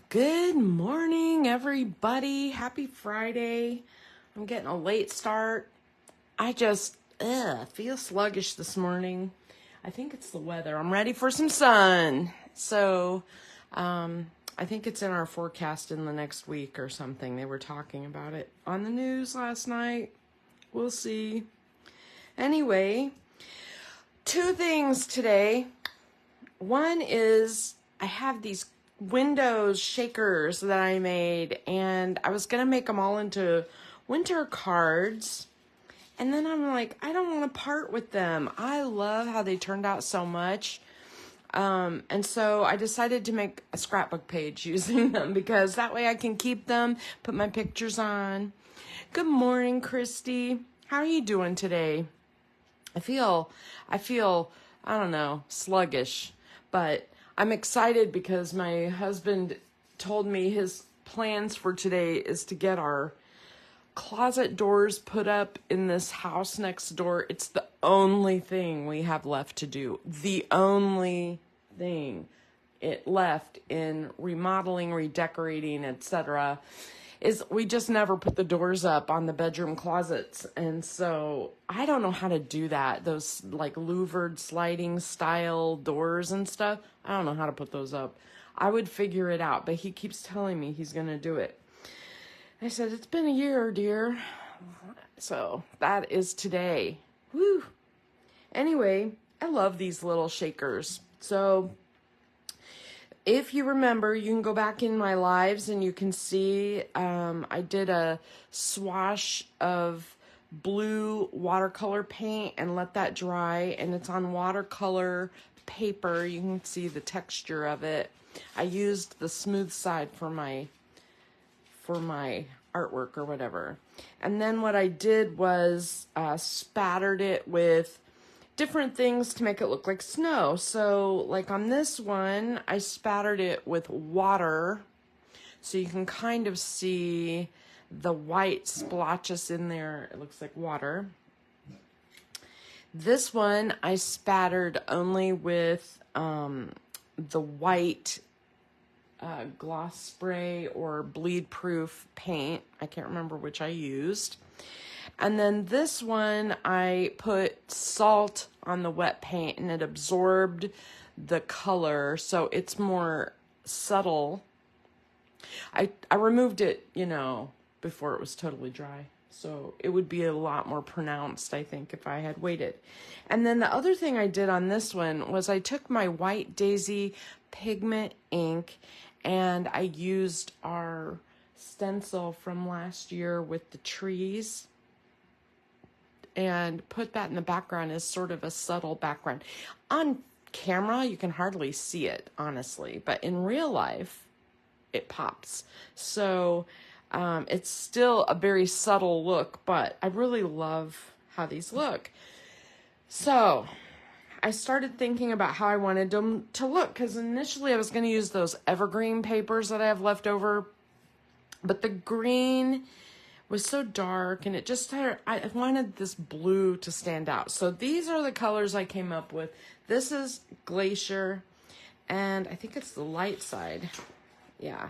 Good morning, everybody. Happy Friday. I'm getting a late start. I just feel sluggish this morning. I think it's the weather. I'm ready for some sun. So I think it's in our forecast in the next week or something. They were talking about it on the news last night. We'll see. Anyway, two things today. One is I have these Windows shakers that I made, and I was gonna make them all into winter cards, and then I'm like, I don't want to part with them. I love how they turned out so much, and so I decided to make a scrapbook page using them because that way I can keep them, put my pictures on. Good morning, Christy. How are you doing today? I feel I don't know, sluggish, but I'm excited because my husband told me his plans for today is to get our closet doors put up in this house next door. It's the only thing we have left to do. The only thing it left in remodeling, redecorating, etc. is we just never put the doors up on the bedroom closets. And so I don't know how to do that. Those like louvered sliding style doors and stuff. I don't know how to put those up. I would figure it out, but he keeps telling me he's going to do it. I said, it's been a year, dear. So that is today. Woo. Anyway, I love these little shakers. So if you remember, you can go back in my lives and you can see I did a swash of blue watercolor paint and let that dry, and it's on watercolor paper. You can see the texture of it. I used the smooth side for my artwork or whatever. And then what I did was spattered it with different things to make it look like snow. So like on this one, I spattered it with water so you can kind of see the white splotches in there. It looks like water. This one I spattered only with the white gloss spray or bleed proof paint. I can't remember which I used. And then this one, I put salt on the wet paint and it absorbed the color, so it's more subtle. I removed it, before it was totally dry. So it would be a lot more pronounced, I think, if I had waited. And then the other thing I did on this one was I took my White Daisy pigment ink and I used our stencil from last year with the trees and put that in the background as sort of a subtle background. On camera, you can hardly see it, honestly, but in real life, it pops. So it's still a very subtle look, but I really love how these look. So I started thinking about how I wanted them to look, because initially I was going to use those evergreen papers that I have left over, but the green was so dark and it just I wanted this blue to stand out. So these are the colors I came up with. This is Glacier, and I think it's the light side. Yeah.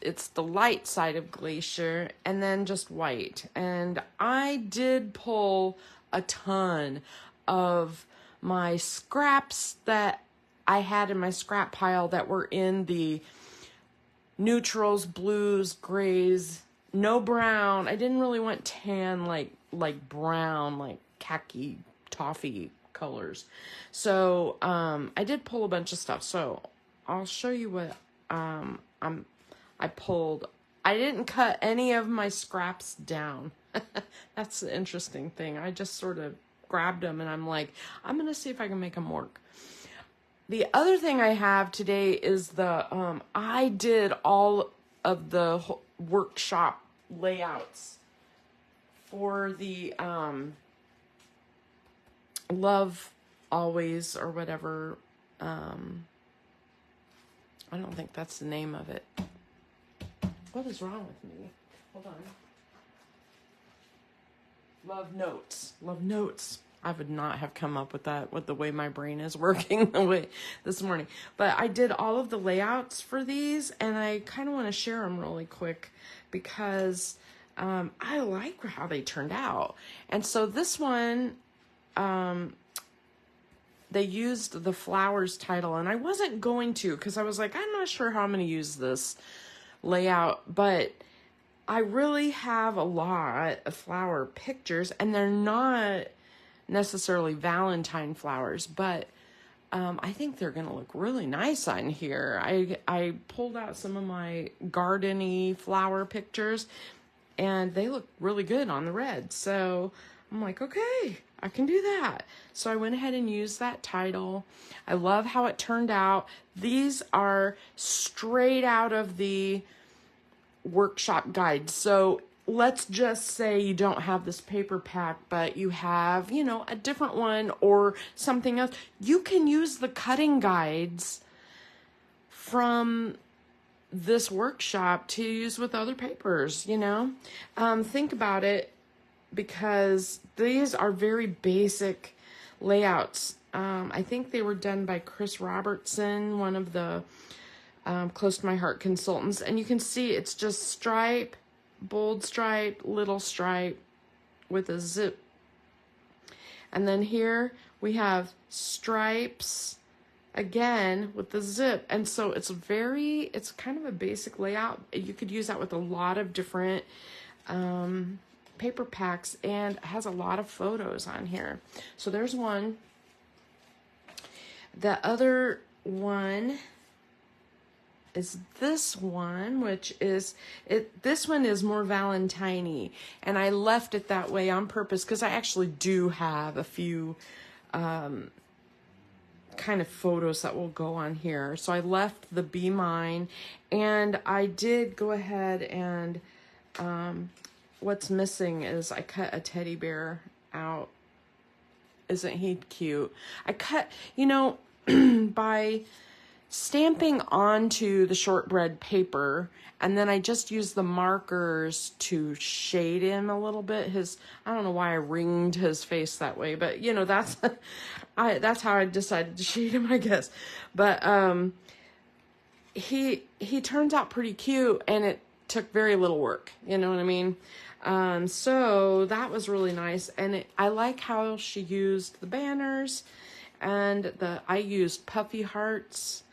It's the light side of Glacier, and then just white. And I did pull a ton of my scraps that I had in my scrap pile that were in the neutrals, blues, grays, no brown. I didn't really want tan like brown, like khaki, toffee colors. So I did pull a bunch of stuff. So I'll show you what I pulled. I didn't cut any of my scraps down. That's the interesting thing. I just sort of grabbed them and I'm like, I'm gonna see if I can make them work. The other thing I have today is I did all of the workshop layouts for the Love Always or whatever. I don't think that's the name of it. What is wrong with me? Hold on. Love Notes. I would not have come up with that with the way my brain is working the way this morning. But I did all of the layouts for these, and I kind of want to share them really quick because I like how they turned out. And so this one, they used the flowers title, and I wasn't going to because I was like, I'm not sure how I'm going to use this layout, but I really have a lot of flower pictures, and they're not necessarily Valentine flowers, but I think they're going to look really nice on here. I pulled out some of my garden-y flower pictures, and they look really good on the red. So I'm like, okay, I can do that. So I went ahead and used that title. I love how it turned out. These are straight out of the workshop guide. So let's just say you don't have this paper pack, but you have, you know, a different one or something else. You can use the cutting guides from this workshop to use with other papers, you know. Think about it, because these are very basic layouts. I think they were done by Chris Robertson, one of the Close to My Heart consultants, and you can see it's just stripe, bold stripe, little stripe with a zip. And then here we have stripes again with the zip. And so it's kind of a basic layout. You could use that with a lot of different paper packs, and it has a lot of photos on here. So there's one. The other one is this one, which is this one is more Valentine-y, and I left it that way on purpose because I actually do have a few kind of photos that will go on here. So I left the Be Mine, and I did go ahead and what's missing is I cut a teddy bear out. Isn't he cute? I cut, you know, by stamping onto the shortbread paper, and then I just used the markers to shade him a little bit. I don't know why I ringed his face that way, but you know, that's how I decided to shade him, I guess. But he turns out pretty cute, and it took very little work, you know what I mean? So that was really nice, and I like how she used the banners, and I used puffy hearts.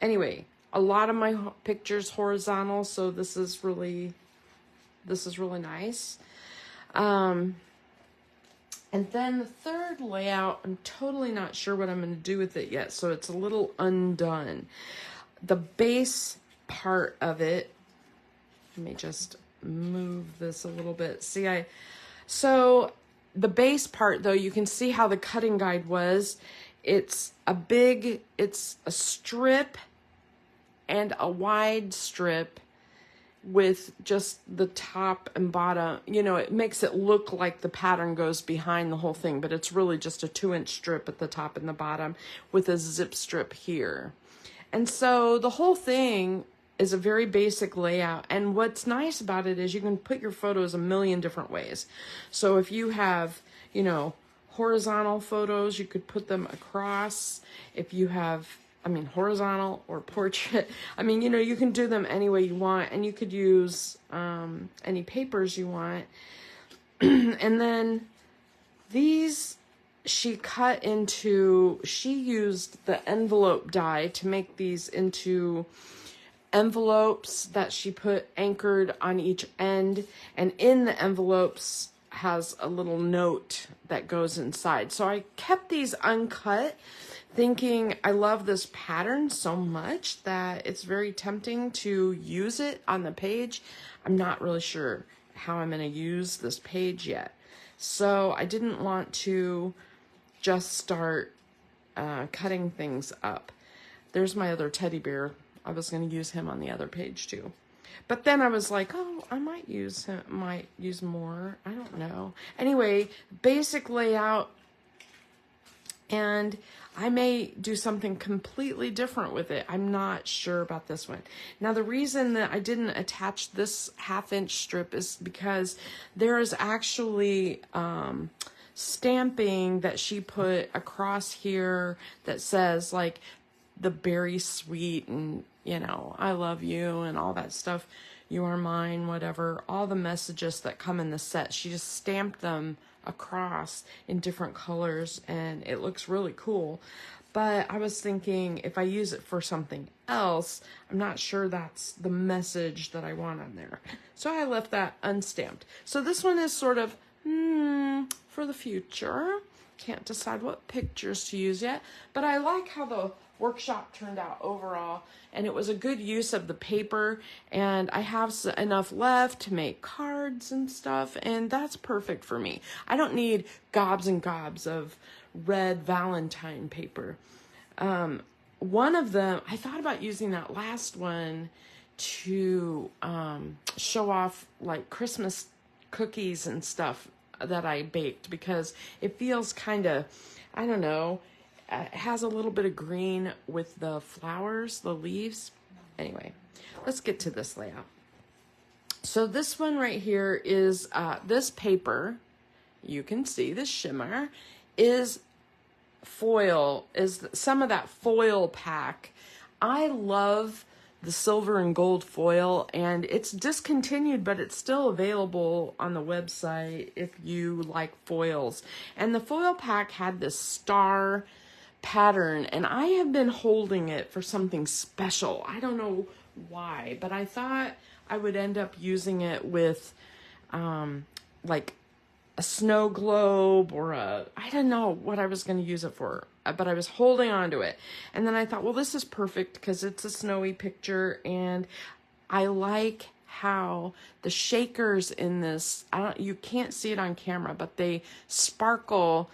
Anyway, a lot of my pictures horizontal, so this is really nice. And then the third layout, I'm totally not sure what I'm going to do with it yet, so it's a little undone. The base part of it, let me just move this a little bit. So the base part, though, you can see how the cutting guide was. It's a strip and a wide strip with just the top and bottom. You know, it makes it look like the pattern goes behind the whole thing, but it's really just a 2-inch strip at the top and the bottom with a zip strip here. And so the whole thing is a very basic layout. And what's nice about it is you can put your photos a million different ways. So if you have, you know, horizontal photos, you could put them across. If you have, horizontal or portrait, you know, you can do them any way you want, and you could use any papers you want. And then these, she used the envelope die to make these into envelopes that she put anchored on each end, and in the envelopes has a little note that goes inside. So I kept these uncut, thinking I love this pattern so much that it's very tempting to use it on the page. I'm not really sure how I'm going to use this page yet, so I didn't want to just start cutting things up. There's my other teddy bear. I was going to use him on the other page too. But then I was like, oh, I might use more. I don't know. Anyway, basic layout. And I may do something completely different with it. I'm not sure about this one. Now, the reason that I didn't attach this 1/2-inch strip is because there is actually stamping that she put across here that says like the berry sweet and, you know, I love you and all that stuff. You are mine, whatever. All the messages that come in the set, she just stamped them across in different colors and it looks really cool. But I was thinking if I use it for something else, I'm not sure that's the message that I want on there. So I left that unstamped. So this one is sort of, for the future. Can't decide what pictures to use yet. But I like how the workshop turned out overall. And it was a good use of the paper. And I have enough left to make cards and stuff. And that's perfect for me. I don't need gobs and gobs of red Valentine paper. One of them, I thought about using that last one to show off like Christmas cookies and stuff that I baked because it feels kind of, I don't know, it has a little bit of green with the flowers, the leaves. Anyway, let's get to this layout. So this one right here is this paper. You can see the shimmer is foil, is some of that foil pack. I love the silver and gold foil, and it's discontinued, but it's still available on the website if you like foils. And the foil pack had this star pattern, and I have been holding it for something special. I don't know why, but I thought I would end up using it with like a snow globe or I don't know what I was going to use it for, but I was holding on to it. And then I thought, well, this is perfect because it's a snowy picture. And I like how the shakers in this, you can't see it on camera, but they sparkle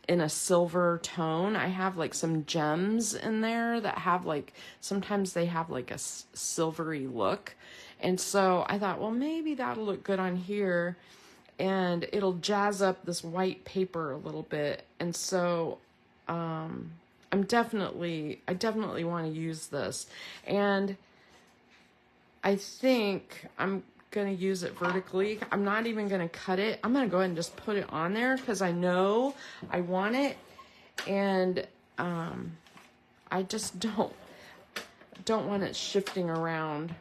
in a silver tone. I have like some gems in there that have like, sometimes they have like a silvery look. And so I thought, well, maybe that'll look good on here. And it'll jazz up this white paper a little bit. And so I definitely want to use this. And I think I'm going to use it vertically. I'm not even going to cut it. I'm going to go ahead and just put it on there because I know I want it. And I just don't want it shifting around.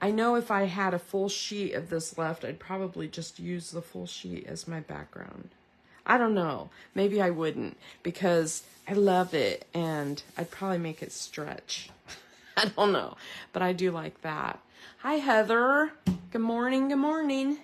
I know if I had a full sheet of this left, I'd probably just use the full sheet as my background. I don't know. Maybe I wouldn't because I love it and I'd probably make it stretch. I don't know, but I do like that. Hi, Heather. Good morning. Good morning.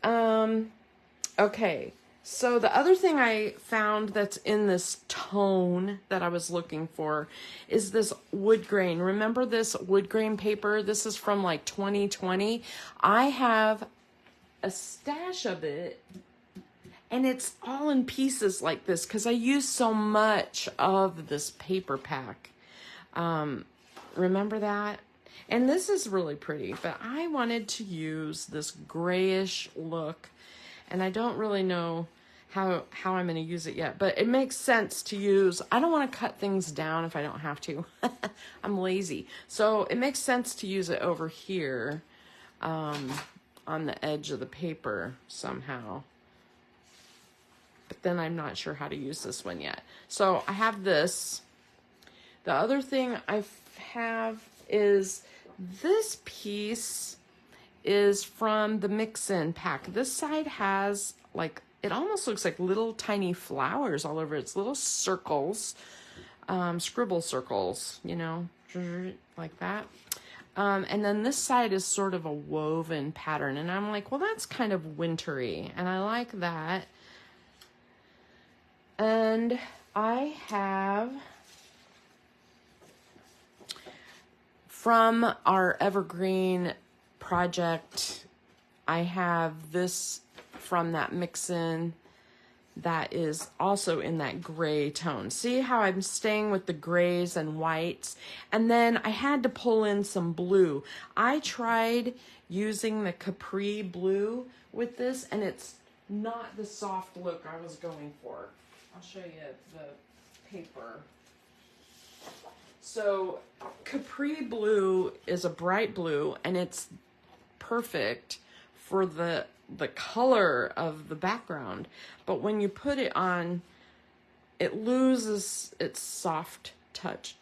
Okay. So the other thing I found that's in this tone that I was looking for is this wood grain. Remember this wood grain paper? This is from like 2020. I have a stash of it and it's all in pieces like this because I use so much of this paper pack. Remember that? And this is really pretty, but I wanted to use this grayish look and I don't really know how I'm going to use it yet, but it makes sense to use. I don't want to cut things down if I don't have to. I'm lazy. So it makes sense to use it over here on the edge of the paper somehow. But then I'm not sure how to use this one yet. So I have this. The other thing I have is this piece is from the mix-in pack. This side has like, it almost looks like little tiny flowers all over. It's little circles, scribble circles, you know, like that. And then this side is sort of a woven pattern. And I'm like, well, that's kind of wintry. And I like that. And I have, from our Evergreen project, I have this from that mix-in that is also in that gray tone. See how I'm staying with the grays and whites? And then I had to pull in some blue. I tried using the Capri blue with this, and it's not the soft look I was going for. I'll show you the paper. So Capri blue is a bright blue, and it's perfect for the color of the background. But when you put it on, it loses its soft touch.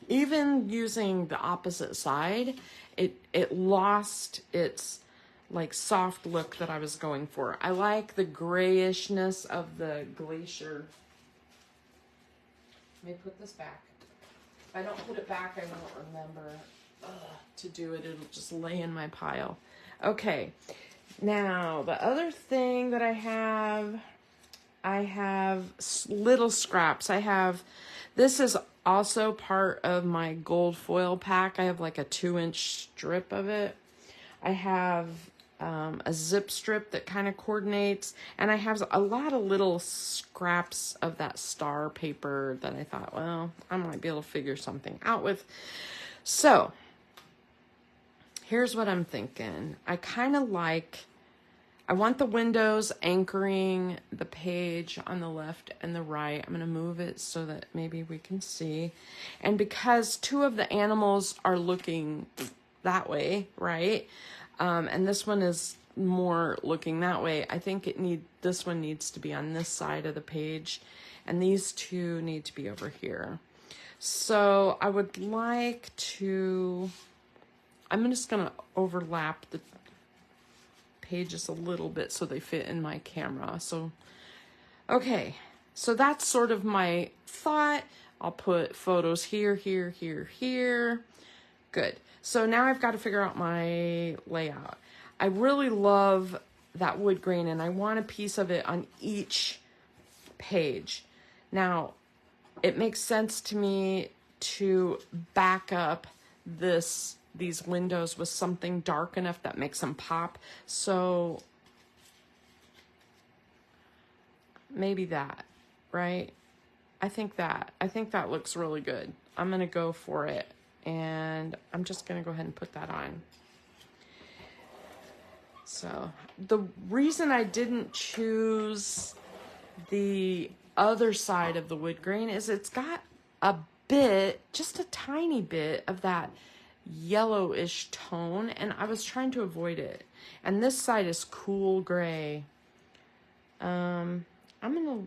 Even using the opposite side, it lost its like soft look that I was going for. I like the grayishness of the glacier. Let me put this back. If I don't put it back, I won't remember to do it. It'll just lay in my pile. Okay, now the other thing that I have little scraps. This is also part of my gold foil pack. I have like a 2-inch strip of it. I have a zip strip that kind of coordinates, and I have a lot of little scraps of that star paper that I thought, well, I might be able to figure something out with. So here's what I'm thinking. I want the windows anchoring the page on the left and the right. I'm going to move it so that maybe we can see. And because 2 of the animals are looking that way, right? And this one is more looking that way. I think this one needs to be on this side of the page, and these 2 need to be over here. So I would like to, I'm just going to overlap the pages a little bit so they fit in my camera. So, okay, so that's sort of my thought. I'll put photos here, here, here, here. Good. So now I've got to figure out my layout. I really love that wood grain, and I want a piece of it on each page. Now, it makes sense to me to back up these windows with something dark enough that makes them pop. So maybe that, right? I think that looks really good. I'm going to go for it, and I'm just going to go ahead and put that on. So the reason I didn't choose the other side of the wood grain is it's got a bit, just a tiny bit of that yellowish tone, and I was trying to avoid it. And this side is cool gray. I'm gonna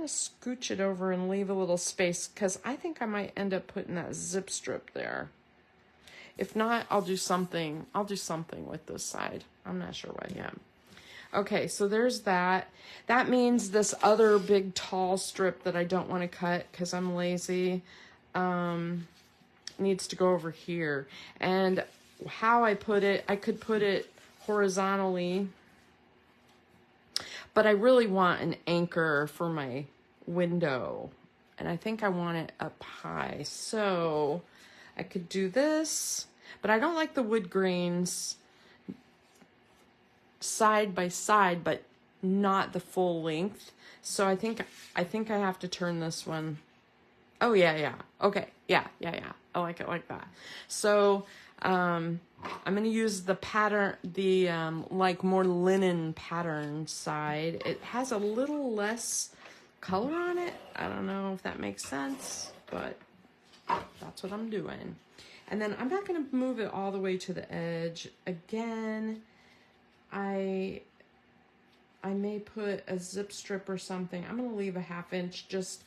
scooch it over and leave a little space, because I think I might end up putting that zip strip there. If not, I'll do something with this side. I'm not sure what yet. Okay, so there's that. That means this other big tall strip that I don't want to cut because I'm lazy needs to go over here. And how I put it, I could put it horizontally, but I really want an anchor for my window, and I think I want it up high. So I could do this, but I don't like the wood grains side by side, but not the full length. So I think I have to turn this one. Oh yeah. Okay, yeah. I like it like that. So I'm gonna use the pattern, the like more linen pattern side. It has a little less color on it. I don't know if that makes sense, but that's what I'm doing. And then I'm not gonna move it all the way to the edge. Again, I may put a zip strip or something. I'm gonna leave a 1/2 inch just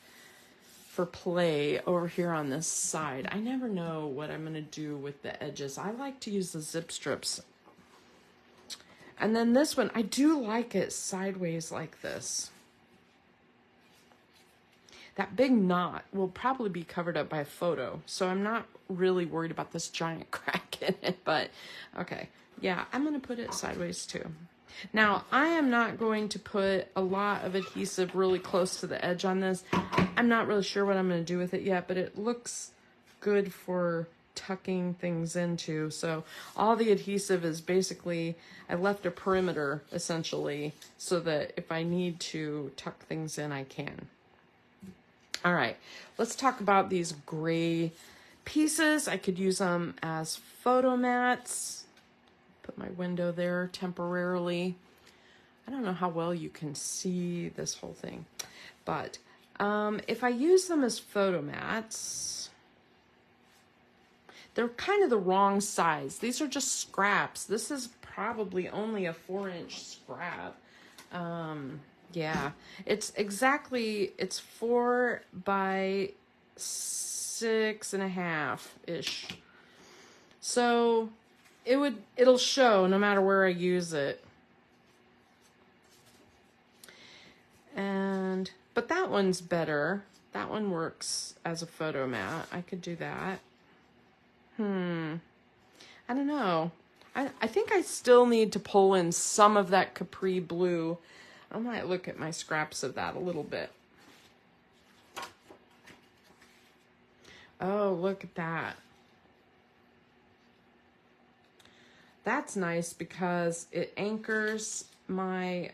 for play over here on this side. I never know what I'm gonna do with the edges. I like to use the zip strips. And then this one, I do like it sideways like this. That big knot will probably be covered up by a photo, so I'm not really worried about this giant crack in it, but okay. Yeah, I'm gonna put it sideways too. Now, I am not going to put a lot of adhesive really close to the edge on this. I'm not really sure what I'm going to do with it yet, but it looks good for tucking things into. So all the adhesive is basically, I left a perimeter essentially so that if I need to tuck things in, I can. All right, let's talk about these gray pieces. I could use them as photo mats. Put my window there temporarily. I don't know how well you can see this whole thing, but if I use them as photo mats, they're kind of the wrong size. These are just scraps. This is probably only a 4-inch scrap. Yeah, it's 4 by 6.5 ish. So it'll show no matter where I use it. But that one's better. That one works as a photo mat. I could do that. I don't know. I think I still need to pull in some of that capri blue. I might look at my scraps of that a little bit. Oh, look at that. That's nice because it anchors my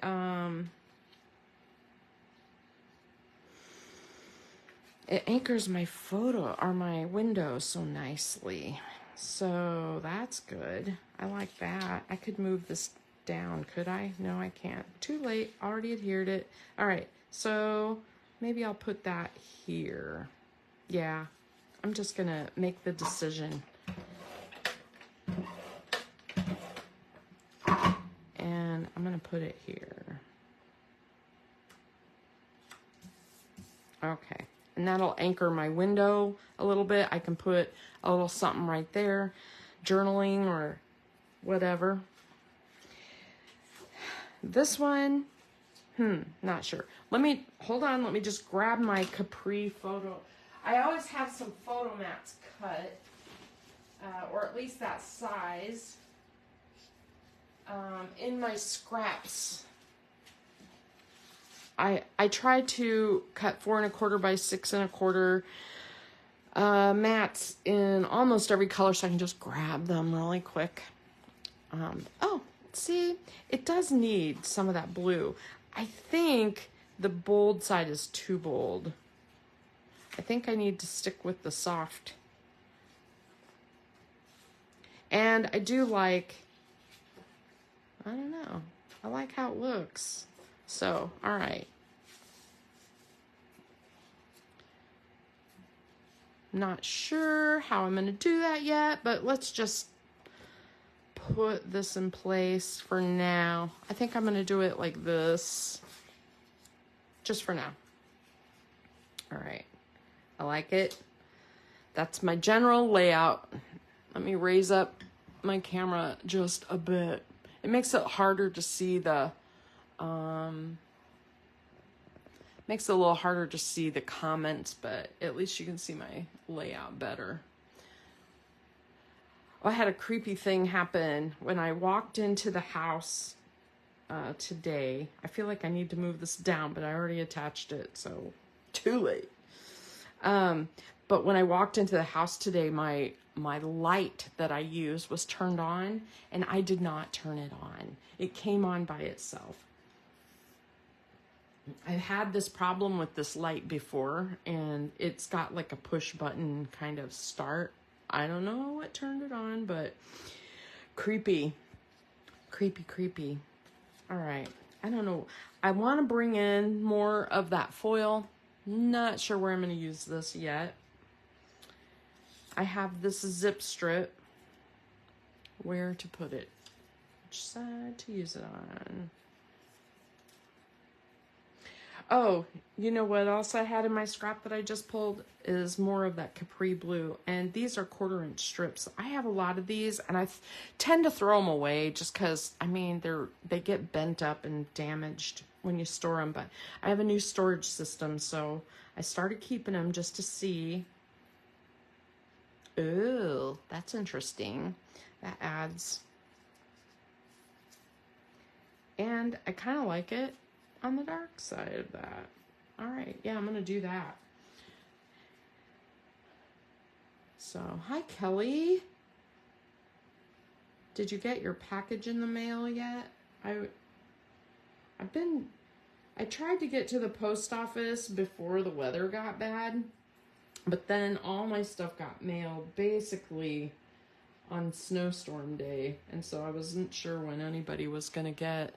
photo or my window so nicely. So that's good. I like that. I could move this down, could I? No, I can't. Too late. Already adhered it. All right. So maybe I'll put that here. Yeah. I'm just going to make the decision. And I'm going to put it here. Okay. And that'll anchor my window a little bit. I can put a little something right there, journaling or whatever. This one, not sure. Hold on, let me just grab my capri photo. I always have some photo mats cut, or at least that size, in my scraps. I try to cut 4 1/4 by 6 1/4 mats in almost every color so I can just grab them really quick. Oh, see, it does need some of that blue. I think the bold side is too bold. I think I need to stick with the soft. And I do like, I don't know, I like how it looks. So, all right. Not sure how I'm going to do that yet, but let's just put this in place for now. I think I'm going to do it like this, just for now. All right. I like it. That's my general layout. Let me raise up my camera just a bit. It makes it harder to see the, makes it a little harder to see the comments, but at least you can see my layout better. I had a creepy thing happen when I walked into the house today. I feel like I need to move this down, but I already attached it, so too late. But when I walked into the house today, my light that I use was turned on, and I did not turn it on. It came on by itself. I've had this problem with this light before, and it's got like a push button kind of start. I don't know what turned it on, but creepy. Creepy, creepy. All right. I don't know. I want to bring in more of that foil. Not sure where I'm going to use this yet. I have this zip strip. Where to put it? Which side to use it on? Oh, you know what else I had in my scrap that I just pulled is more of that capri blue. And these are 1/4 inch strips. I have a lot of these, and I tend to throw them away just because, I mean, they get bent up and damaged when you store them. But I have a new storage system, so I started keeping them just to see. Ooh, that's interesting. That adds. And I kind of like it on the dark side of that. All right, yeah, I'm gonna do that. So, hi Kelly. Did you get your package in the mail yet? I tried to get to the post office before the weather got bad, but then all my stuff got mailed basically on snowstorm day, and so I wasn't sure when anybody was gonna get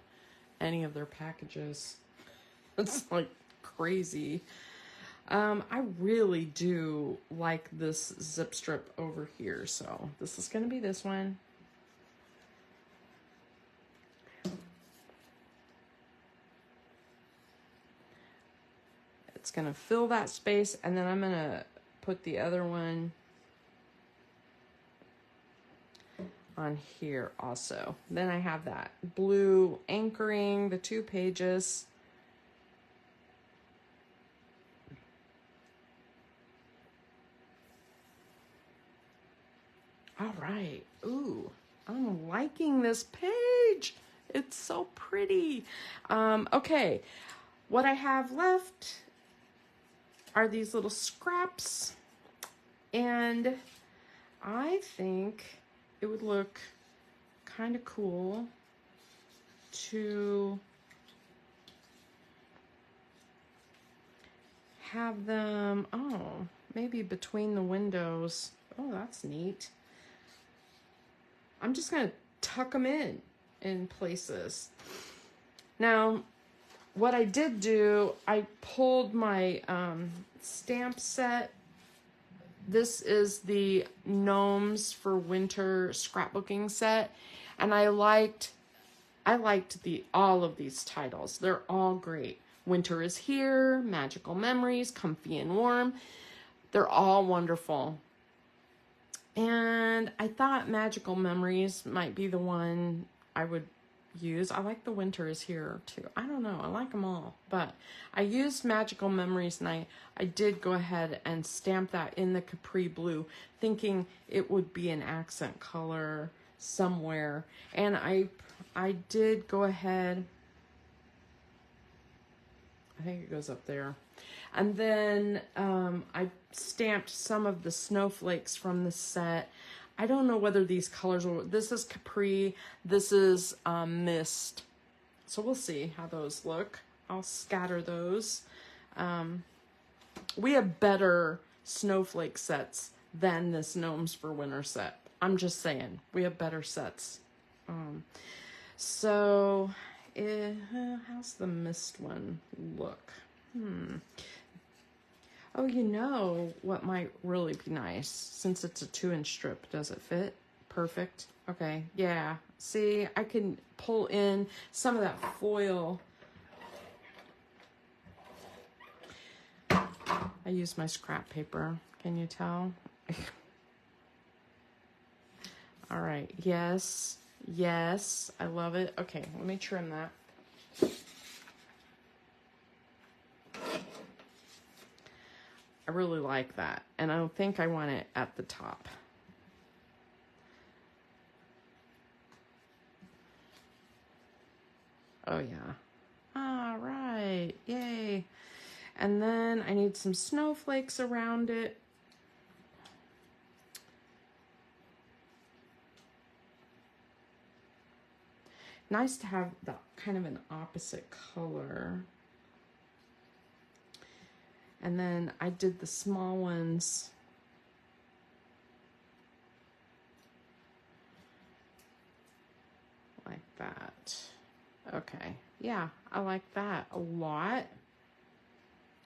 any of their packages. It's like crazy. I really do like this zip strip over here, so this is gonna be this one. It's going to fill that space, and then I'm going to put the other one on here also. Then I have that blue anchoring the 2 pages. All right. Ooh, I'm liking this page. It's so pretty. Okay, what I have left are these little scraps, and I think it would look kind of cool to have them, oh, maybe between the windows. Oh, that's neat. I'm just going to tuck them in places. Now, what I did do, I pulled my stamp set. This is the Gnomes for Winter scrapbooking set, and I liked all of these titles. They're all great. Winter is Here, Magical Memories, Comfy and Warm. They're all wonderful. And I thought Magical Memories might be the one I would use. I like the Winter is Here too. I don't know. I like them all. But I used Magical Memories, and I did go ahead and stamp that in the Capri Blue, thinking it would be an accent color somewhere. And I did go ahead. I think it goes up there. And then I stamped some of the snowflakes from the set. I don't know whether these colors will, this is Capri, this is Mist. So we'll see how those look. I'll scatter those. We have better snowflake sets than this Gnomes for Winter set. I'm just saying, we have better sets. So, how's the Mist one look? Oh, you know what might really be nice? Since it's a 2-inch strip, does it fit? Perfect. Okay, yeah. See, I can pull in some of that foil. I use my scrap paper. Can you tell? All right, yes, yes, I love it. Okay, let me trim that. I really like that, and I don't think I want it at the top. Oh yeah. All right, yay. And then I need some snowflakes around it. Nice to have the kind of an opposite color. And then I did the small ones like that. Okay, yeah, I like that a lot.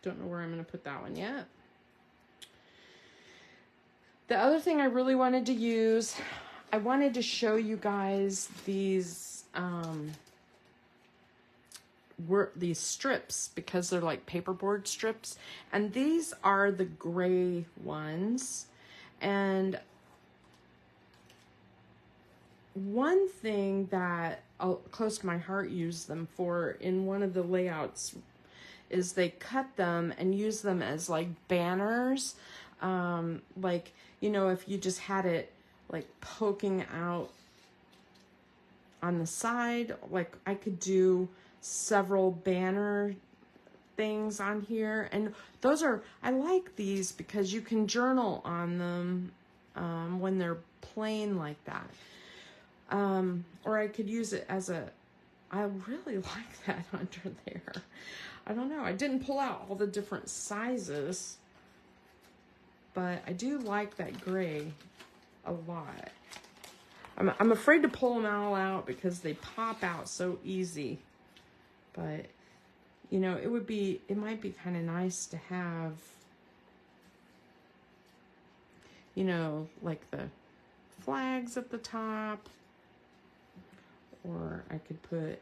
Don't know where I'm going to put that one yet. The other thing I really wanted to use, I wanted to show you guys these these strips, because they're like paperboard strips, and these are the gray ones. And one thing that close to my heart used them for in one of the layouts is they cut them and use them as like banners. Like, you know, if you just had it like poking out on the side, like I could do several banner things on here. And those are, I like these because you can journal on them when they're plain like that. Or I could use it as a, I really like that under there. I don't know, I didn't pull out all the different sizes, but I do like that gray a lot. I'm afraid to pull them all out because they pop out so easy. But, you know, it might be kind of nice to have, you know, like the flags at the top. Or I could put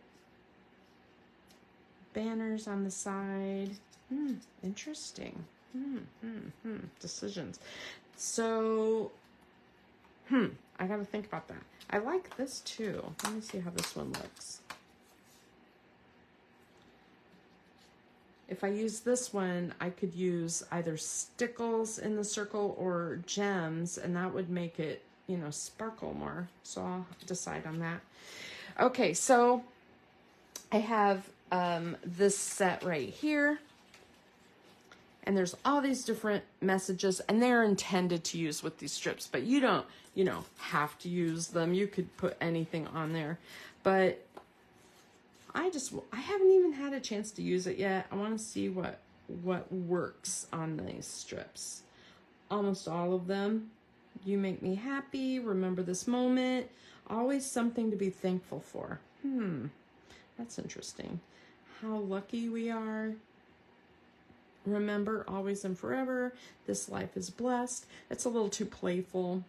banners on the side. Interesting. Decisions. So, I gotta think about that. I like this too. Let me see how this one looks. If I use this one, I could use either stickles in the circle or gems, and that would make it, you know, sparkle more. So I'll decide on that. Okay, so I have this set right here. And there's all these different messages, and they're intended to use with these strips, but you don't, you know, have to use them. You could put anything on there, but I haven't even had a chance to use it yet. I want to see what works on these strips. Almost all of them. You make me happy. Remember this moment. Always something to be thankful for. That's interesting. How lucky we are. Remember always and forever. This life is blessed. It's a little too playful.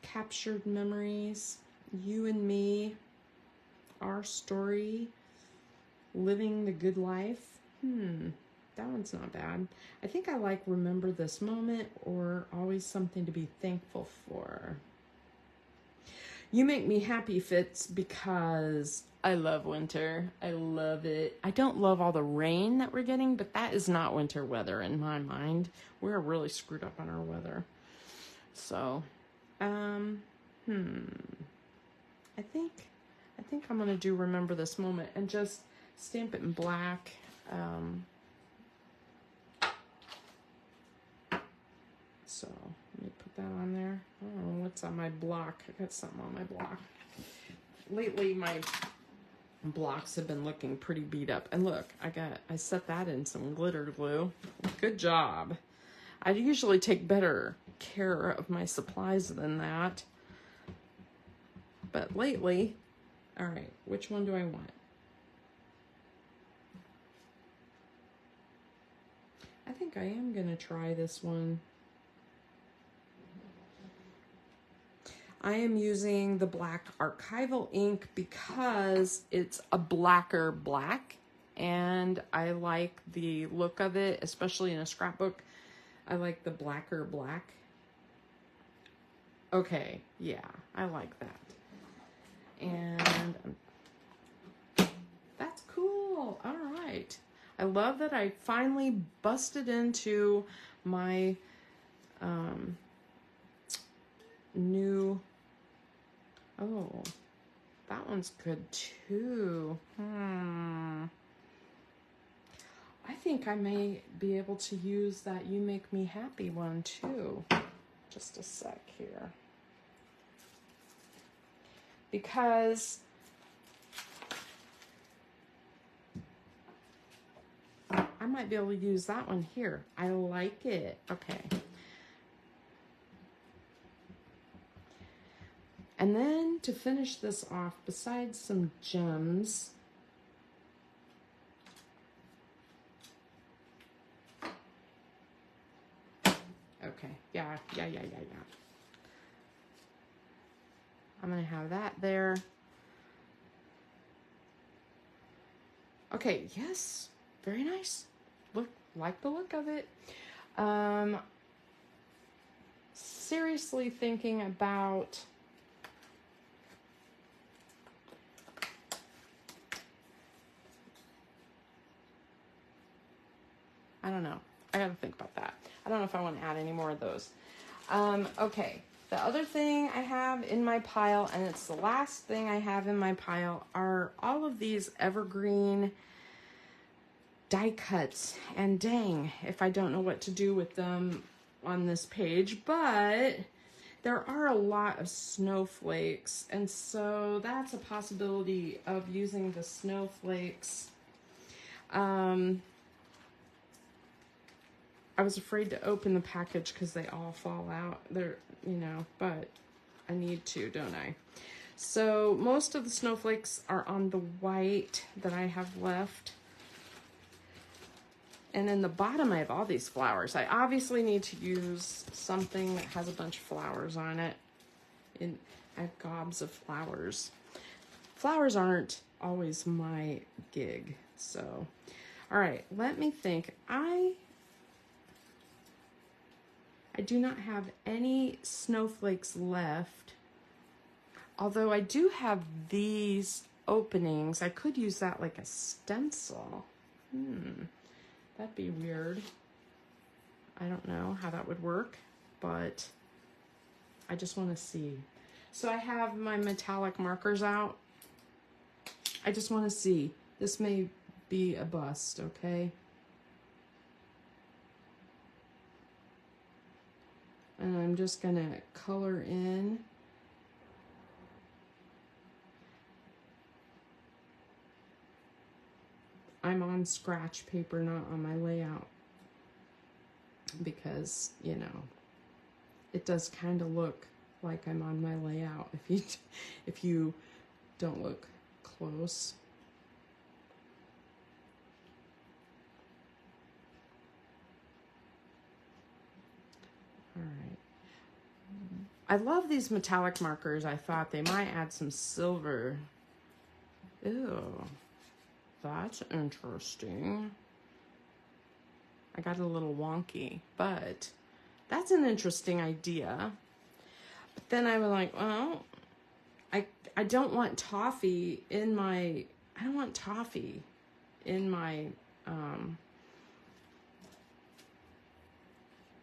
Captured memories. You and me. Our story. Living the good life. That one's not bad. I think I like remember this moment or always something to be thankful for. You make me happy fits because I love winter. I love it. I don't love all the rain that we're getting, but that is not winter weather in my mind. We're really screwed up on our weather. So, I think I'm gonna do remember this moment and just stamp it in black. So let me put that on there. I don't know what's on my block. I got something on my block. Lately, my blocks have been looking pretty beat up. And look, I set that in some glitter glue. Good job. I usually take better care of my supplies than that. But lately, all right, which one do I want? I think I am gonna try this one. I am using the black archival ink because it's a blacker black and I like the look of it, especially in a scrapbook. I like the blacker black. Okay, yeah, I like that. And that's cool. All right. I love that I finally busted into my new... Oh, that one's good too. I think I may be able to use that You Make Me Happy one too. Just a sec here. Because I might be able to use that one here. I like it. Okay. And then to finish this off, besides some gems, okay, yeah. I'm gonna have that there. Okay, yes, very nice. Look, like the look of it. Seriously thinking about I don't know. I gotta think about that. I don't know if I want to add any more of those. Okay, the other thing I have in my pile, and it's the last thing I have in my pile, are all of these evergreen die cuts. And dang, if I don't know what to do with them on this page, but there are a lot of snowflakes, and so that's a possibility of using the snowflakes. I was afraid to open the package because they all fall out. They're, you know, but I need to, don't I? So most of the snowflakes are on the white that I have left. And in the bottom, I have all these flowers. I obviously need to use something that has a bunch of flowers on it. And I have gobs of flowers. Flowers aren't always my gig, so... All right, let me think. I do not have any snowflakes left. Although I do have these openings. I could use that like a stencil. That'd be weird. I don't know how that would work, but I just want to see. So I have my metallic markers out. I just want to see. This may be a bust, okay? And I'm just gonna color in. I'm on scratch paper, not on my layout, because, you know, it does kind of look like I'm on my layout if you don't look close. All right. I love these metallic markers. I thought they might add some silver. Ew, that's interesting. I got a little wonky, but that's an interesting idea. But then I was like, well, I don't want toffee in my,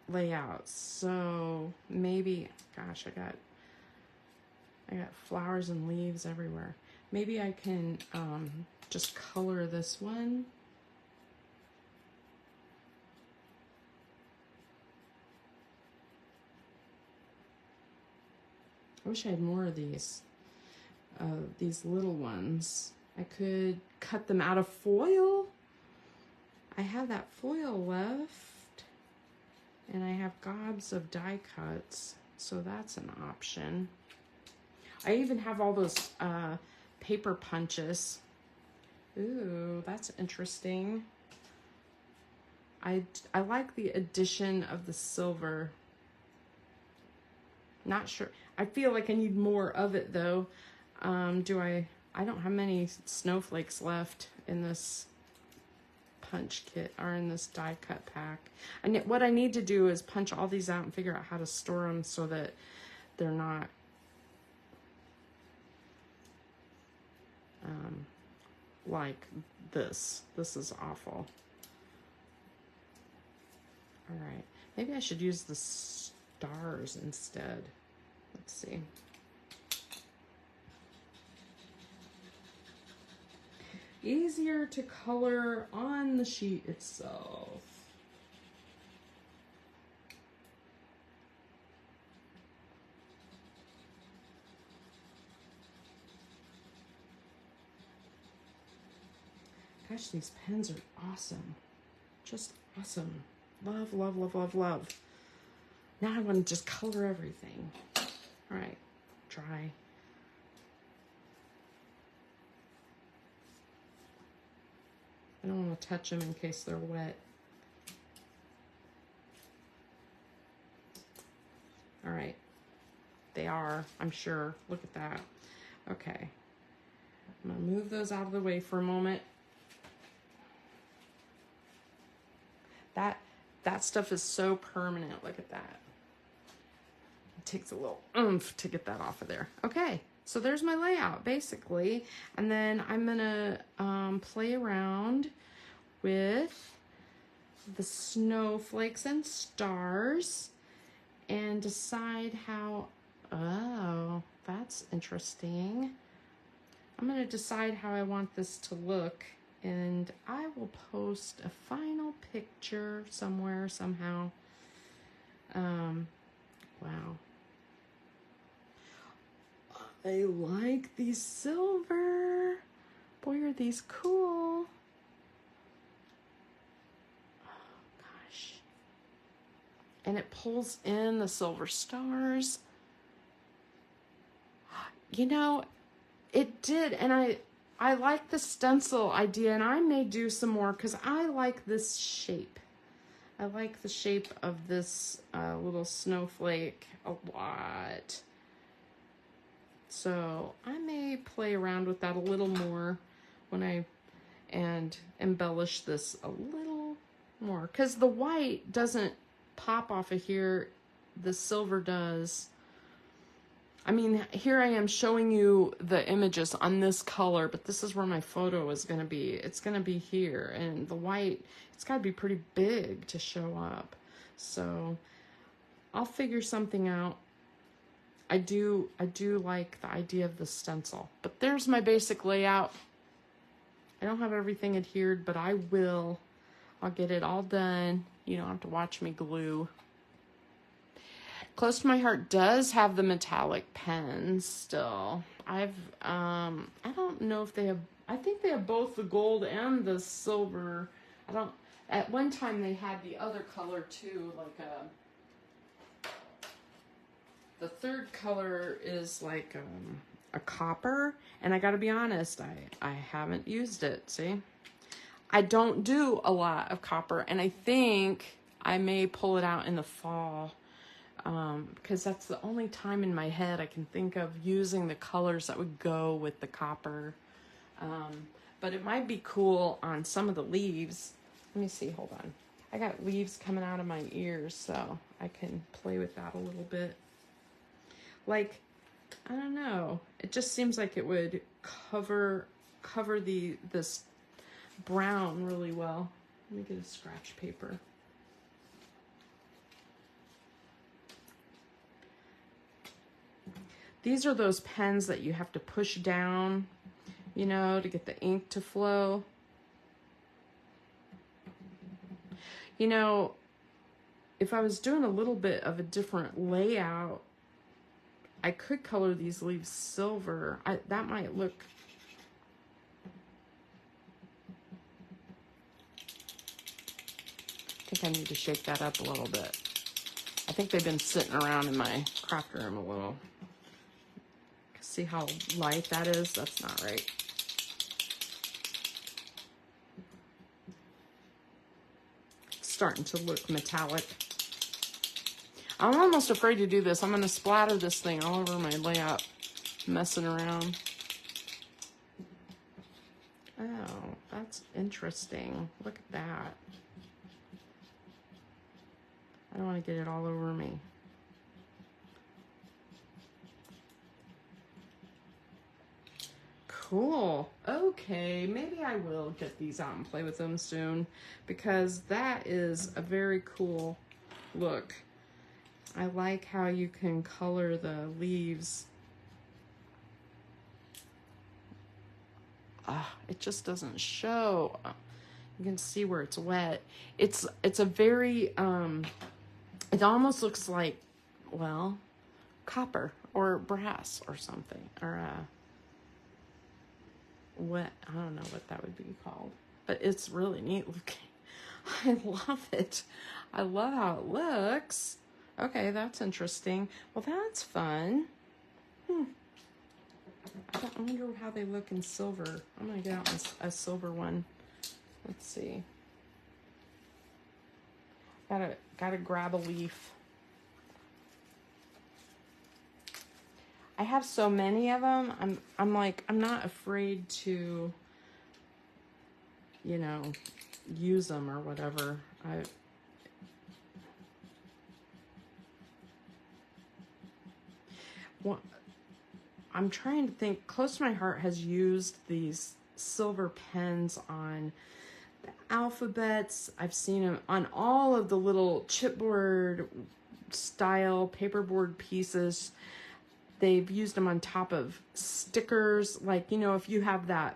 layout. So maybe, gosh, I got flowers and leaves everywhere. Maybe I can just color this one. I wish I had more of these little ones. I could cut them out of foil. I have that foil left, and I have gobs of die cuts, so that's an option. I even have all those paper punches. Ooh, that's interesting. I like the addition of the silver. Not sure. I feel like I need more of it though. I don't have many snowflakes left in this punch kit or in this die cut pack. What I need to do is punch all these out and figure out how to store them so that they're not like this. This is awful. All right, maybe I should use the stars instead. Let's see. Easier to color on the sheet itself. Gosh, these pens are awesome. Just awesome. Love, love, love, love, love. Now I want to just color everything. All right, dry. I don't want to touch them in case they're wet. All right, they are, I'm sure. Look at that. Okay, I'm gonna move those out of the way for a moment. That stuff is so permanent. Look at that. It takes a little oomph to get that off of there. Okay, so there's my layout basically, and then I'm gonna play around with the snowflakes and stars and decide how, oh, that's interesting. I'm gonna decide how I want this to look, and I will post a final picture somewhere, somehow. Wow. I like these silver. Boy, are these cool. Oh, gosh. And it pulls in the silver stars. You know, it did, and I like the stencil idea, and I may do some more because I like this shape. I like the shape of this little snowflake a lot. So I may play around with that a little more when and embellish this a little more, because the white doesn't pop off of here. The silver does. I mean, here I am showing you the images on this color, but this is where my photo is going to be. It's going to be here, and the white, it's got to be pretty big to show up. So I'll figure something out. I do like the idea of the stencil, but there's my basic layout. I don't have everything adhered, but I will. I'll get it all done. You don't have to watch me glue. Close to My Heart does have the metallic pens still. I don't know if they have, I think they have both the gold and the silver. At one time they had the other color too, like the third color is like a copper, and I gotta be honest, I haven't used it, see? I don't do a lot of copper, and I think I may pull it out in the fall, because that's the only time in my head I can think of using the colors that would go with the copper. But it might be cool on some of the leaves. Let me see, hold on. I got leaves coming out of my ears, so I can play with that a little bit. Like, I don't know. It just seems like it would cover this brown really well. Let me get a scratch paper. These are those pens that you have to push down, you know, to get the ink to flow. You know, if I was doing a little bit of a different layout, I could color these leaves silver. That might look... I think I need to shake that up a little bit. I think they've been sitting around in my craft room a little. See how light that is? That's not right. It's starting to look metallic. I'm almost afraid to do this. I'm going to splatter this thing all over my layout, messing around. Oh, that's interesting. Look at that. I don't want to get it all over me. Cool. Okay, maybe I will get these out and play with them soon, because that is a very cool look. I like how you can color the leaves. It just doesn't show. You can see where it's wet. It's a very, it almost looks like, well, copper or brass or something, or what, I don't know what that would be called, but it's really neat looking. I love it. I love how it looks. Okay, that's interesting. Well, that's fun. I wonder how they look in silver. I'm gonna get out a silver one. Let's see. Gotta grab a leaf. I have so many of them. I'm like, I'm not afraid to, you know, use them or whatever. I'm trying to think. Close to My Heart has used these silver pens on the alphabets. I've seen them on all of the little chipboard style paperboard pieces. They've used them on top of stickers. Like, you know, if you have a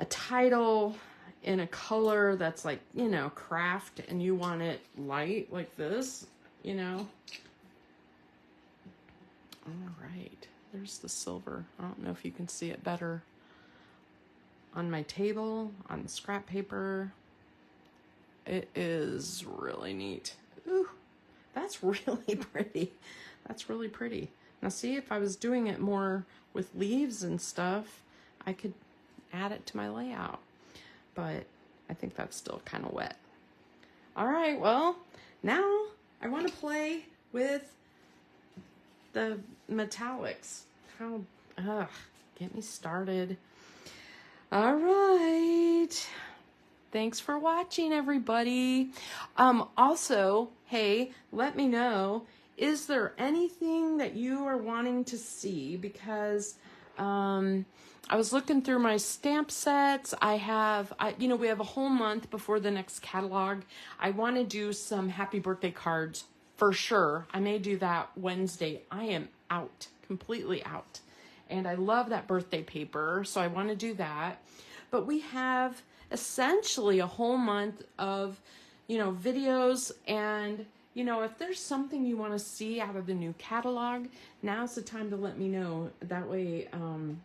title in a color that's like, you know, craft, and you want it light like this, you know. All right, there's the silver. I don't know if you can see it better on my table, on the scrap paper. It is really neat. Ooh, that's really pretty. That's really pretty. Now see, if I was doing it more with leaves and stuff, I could add it to my layout, but I think that's still kind of wet. All right, well, now I want to play with the metallics. Get me started. All right. Thanks for watching, everybody. Also, hey, let me know, is there anything that you are wanting to see? Because I was looking through my stamp sets. we have a whole month before the next catalog. I want to do some happy birthday cards for sure. I may do that Wednesday. I am out, completely out. And I love that birthday paper, so I want to do that. But we have essentially a whole month of, videos, and, if there's something you want to see out of the new catalog, now's the time to let me know. That way, I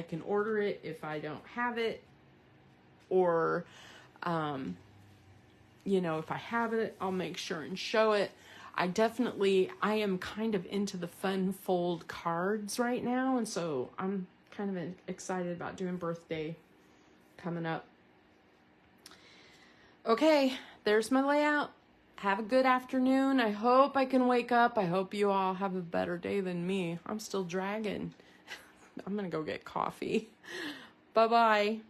can order it if I don't have it, or, if I have it, I'll make sure and show it. I am kind of into the fun fold cards right now, and so I'm kind of excited about doing birthday coming up. Okay, there's my layout. Have a good afternoon. I hope I can wake up. I hope you all have a better day than me. I'm still dragging. I'm gonna go get coffee. Bye-bye.